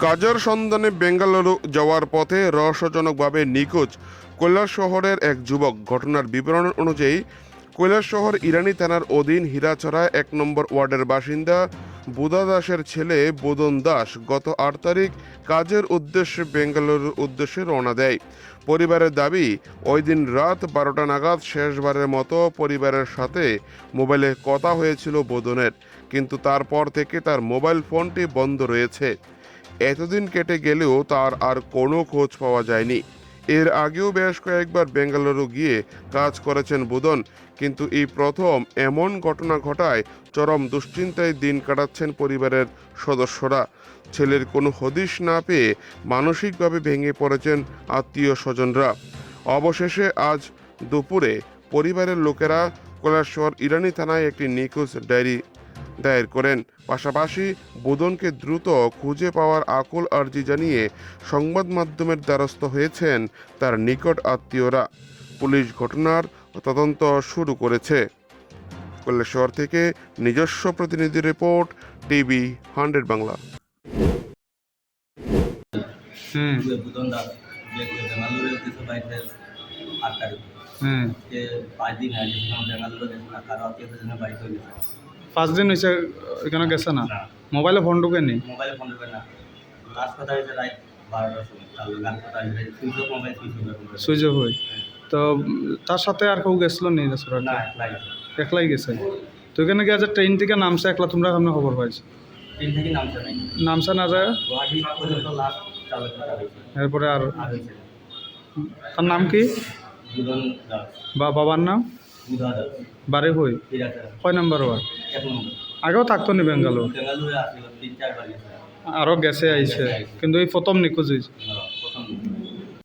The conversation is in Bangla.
কাজের সন্ধানে বেঙ্গালুরু যাওয়ার পথে রহস্যজনকভাবে নিখোঁজ কৈলাসহরের এক যুবক। ঘটনার বিবরণ অনুযায়ী কৈলাসহর ইরানি থানার অধীন হীরাছড়া ১ নম্বর ওয়ার্ডের বাসিন্দা বুধা দাসের ছেলে বুদন দাস গত ৮ তারিখ কাজের উদ্দেশ্যে বেঙ্গালুরুর উদ্দেশ্যে রওনা দেয়। পরিবারের দাবি, ওই দিন রাত ১২টা নাগাদ শেষবারের মতো পরিবারের সাথে মোবাইলে কথা হয়েছিল বুদনের, কিন্তু তারপর থেকে তার মোবাইল ফোনটি বন্ধ রয়েছে। এতদিন কেটে গেলেও তার আর কোনো খোঁজ পাওয়া যায়নি। এর আগেও বেশ কয়েকবার বেঙ্গালুরু গিয়ে কাজ করেছেন বুদন, কিন্তু এই প্রথম এমন ঘটনা ঘটায় চরম দুশ্চিন্তায় দিন কাটাচ্ছেন পরিবারের সদস্যরা। ছেলের কোনো হদিশ না পেয়ে মানসিকভাবে ভেঙে পড়েছেন আত্মীয় স্বজনরা। অবশেষে আজ দুপুরে পরিবারের লোকেরা কৈলাসহর ইরানি থানায় একটি নিখোঁজ ডায়েরি দায়ের করেন। পাশাপাশি বুদনকে দ্রুত খুঁজে পাওয়ার আকুল আর্জি জানিয়ে সংবাদ মাধ্যমের দ্বারস্থ হয়েছেন তার নিকট আত্মীয়রা। পুলিশ ঘটনার তদন্ত শুরু করেছে। কৈলাসহর থেকে নিজস্ব প্রতিনিধি রিপোর্ট, টিভি 100 বাংলা। বুদন দাস বেঙ্গালুরু কিছু বাইরে ৮ তারিখ ৫ দিন আগে বেঙ্গালুরু গেছে না, কারো আত্মীয় স্বজনের বাড়িতে গেছে। 5 দিন হয়েছে এখানে গেছে না, মোবাইলে ফোন ঢুকেনি। মোবাইলে ফোন ঢুকে না, লাস্ট কথা হয়েছে রাত 12টার সময়, তার গান কথা হয়েছে switch off, mobile switch off হয়ে। তো তার সাথে আর কেউ গেছিল নি? না, একলাই গেছে। একলাই গেছে। তো এখানে গিয়ে যে ট্রেন থেকে নামছে একলা, তোমরা কেমন খবর পাইছো? ট্রেন থেকে নামছে নাই, নামছে না যায় গুয়াহাটি পর্যন্ত লাস্ট চালক কথা হয়েছে। এরপরে আর হয়েছে তার নাম কি? বুদন দাস, বা বাবার নাম? বুধা দাস, বাড়ি হই হীরাছড়া, কয় নাম্বার ওয়ার্ড? ১ নম্বর। আগেও থাকতো নি বেঙ্গালুরু? বেঙ্গালুরে আসছিল ৩-৪ বার গেছে। আরও গেছে আইছে, কিন্তু এই প্রথম নিখোঁজ হয়েছে।